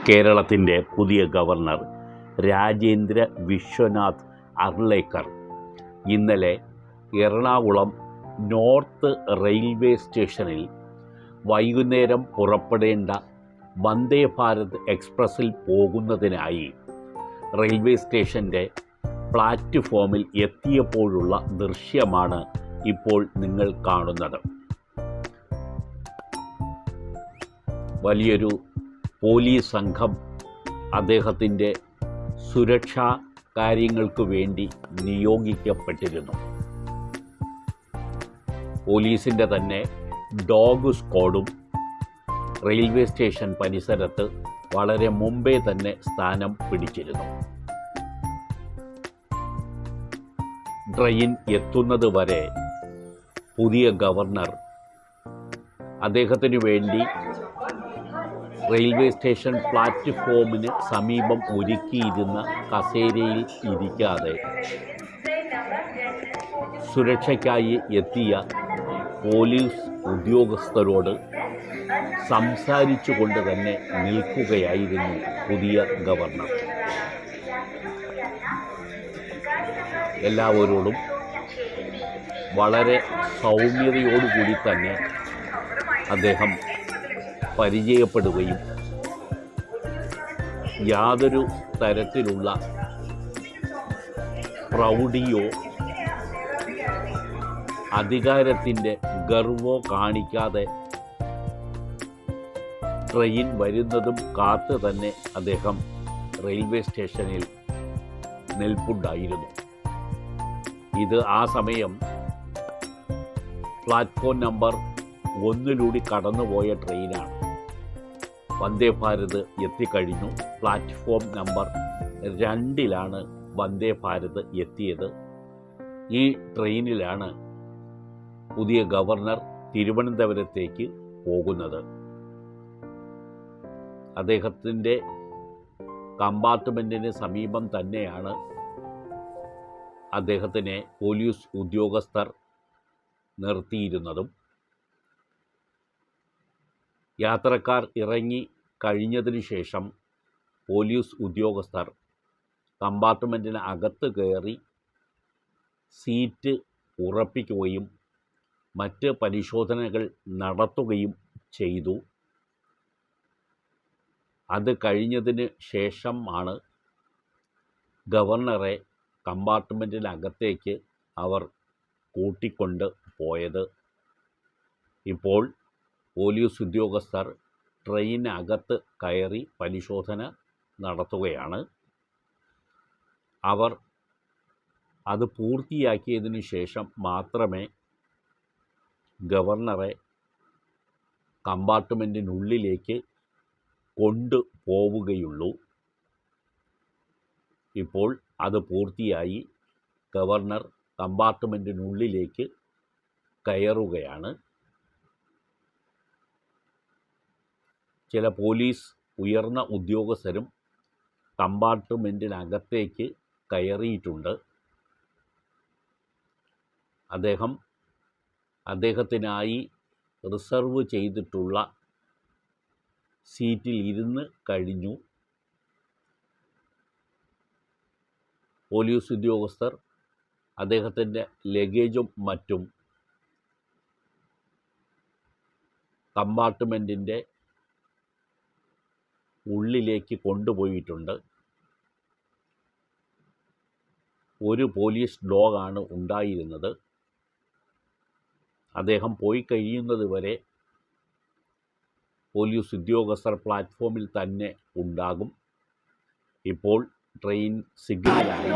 കേരളത്തിൻ്റെ പുതിയ ഗവർണർ രാജേന്ദ്ര വിശ്വനാഥ് അർലേക്കർ ഇന്നലെ എറണാകുളം നോർത്ത് റെയിൽവേ സ്റ്റേഷനിൽ വൈകുന്നേരം പുറപ്പെടേണ്ട വന്ദേ ഭാരത് എക്സ്പ്രസ്സിൽ പോകുന്നതിനായി റെയിൽവേ സ്റ്റേഷൻ്റെ പ്ലാറ്റ്ഫോമിൽ എത്തിയപ്പോഴുള്ള ദൃശ്യമാണ് ഇപ്പോൾ നിങ്ങൾ കാണുന്നത്. വലിയൊരു പോലീസ് സംഘം അദ്ദേഹത്തിൻ്റെ സുരക്ഷാ കാര്യങ്ങൾക്ക് വേണ്ടി നിയോഗിക്കപ്പെട്ടിരുന്നു. പോലീസിൻ്റെ തന്നെ ഡോഗ് സ്ക്വാഡും റെയിൽവേ സ്റ്റേഷൻ പരിസരത്ത് വളരെ മുമ്പേ തന്നെ സ്ഥാനം പിടിച്ചിരുന്നു. ട്രെയിൻ എത്തുന്നത് വരെ പുതിയ ഗവർണർ അദ്ദേഹത്തിനു വേണ്ടി റെയിൽവേ സ്റ്റേഷൻ പ്ലാറ്റ്ഫോമിന് സമീപം ഒരുക്കിയിരുന്ന കസേരയിൽ ഇരിക്കാതെ സുരക്ഷയ്ക്കായി എത്തിയ പോലീസ് ഉദ്യോഗസ്ഥരോട് സംസാരിച്ചുകൊണ്ട് തന്നെ നിൽക്കുകയായിരുന്നു പുതിയ ഗവർണർ. എല്ലാവരോടും വളരെ സൗമ്യതയോടുകൂടി തന്നെ അദ്ദേഹം പരിചയപ്പെടുകയും യാതൊരു തരത്തിലുള്ള പ്രൗഢിയോ അധികാരത്തിൻ്റെ ഗർവോ കാണിക്കാതെ ട്രെയിൻ വരുന്നതും കാത്ത് തന്നെ അദ്ദേഹം റെയിൽവേ സ്റ്റേഷനിൽ നിൽപ്പുണ്ടായിരുന്നു. ഇത് ആ സമയം പ്ലാറ്റ്ഫോം നമ്പർ 1 കടന്നുപോയ ട്രെയിനാണ്. വന്ദേ ഭാരത് എത്തിക്കഴിഞ്ഞു. പ്ലാറ്റ്ഫോം നമ്പർ 2 വന്ദേ ഭാരത് എത്തിയത്. ഈ ട്രെയിനിലാണ് പുതിയ ഗവർണർ തിരുവനന്തപുരത്തേക്ക് പോകുന്നത്. അദ്ദേഹത്തിൻ്റെ കമ്പാർട്ട്മെൻറ്റിന് സമീപം തന്നെയാണ് അദ്ദേഹത്തിനെ പോലീസ് ഉദ്യോഗസ്ഥർ നിർത്തിയിരുന്നതും. യാത്രക്കാർ ഇറങ്ങി കഴിഞ്ഞതിന് ശേഷം പോലീസ് ഉദ്യോഗസ്ഥർ കമ്പാർട്ട്മെൻറ്റിന് അകത്ത് കയറി സീറ്റ് ഉറപ്പിക്കുകയും മറ്റ് പരിശോധനകൾ നടത്തുകയും ചെയ്തു. അത് കഴിഞ്ഞതിന് ശേഷമാണ് ഗവർണറെ കമ്പാർട്ട്മെൻറ്റിനകത്തേക്ക് അവർ കൂട്ടിക്കൊണ്ട് പോയത്. ഇപ്പോൾ പോലീസ് ഉദ്യോഗസ്ഥർ ട്രെയിനകത്ത് കയറി പരിശോധന നടത്തുകയാണ്. അവർ അത് പൂർത്തിയാക്കിയതിനു ശേഷം മാത്രമേ ഗവർണറെ കമ്പാർട്ട്മെൻറ്റിനുള്ളിലേക്ക് കൊണ്ടുപോവുകയുള്ളൂ. ഇപ്പോൾ അത് പൂർത്തിയായി. ഗവർണർ കമ്പാർട്ട്മെൻറ്റിനുള്ളിലേക്ക് കയറുകയാണ്. ചില പോലീസ് ഉയർന്ന ഉദ്യോഗസ്ഥരും കമ്പാർട്ട്മെൻറ്റിനകത്തേക്ക് കയറിയിട്ടുണ്ട്. അദ്ദേഹത്തിനായി റിസർവ് ചെയ്തിട്ടുള്ള സീറ്റിൽ ഇരുന്ന് കഴിഞ്ഞു. പോലീസ് ഉദ്യോഗസ്ഥർ അദ്ദേഹത്തിൻ്റെ ലഗേജും മറ്റും കമ്പാർട്ട്മെൻറ്റിൻ്റെ ഉള്ളിലേക്ക് കൊണ്ടുപോയിട്ടുണ്ട്. ഒരു പോലീസ് ഡോഗാണ് ഉണ്ടായിരുന്നത്. അദ്ദേഹം പോയി കഴിയുന്നത് വരെ പോലീസ് ഉദ്യോഗസ്ഥർ പ്ലാറ്റ്ഫോമിൽ തന്നെ ഉണ്ടാകും. ഇപ്പോൾ ട്രെയിൻ സിഗ്നലായി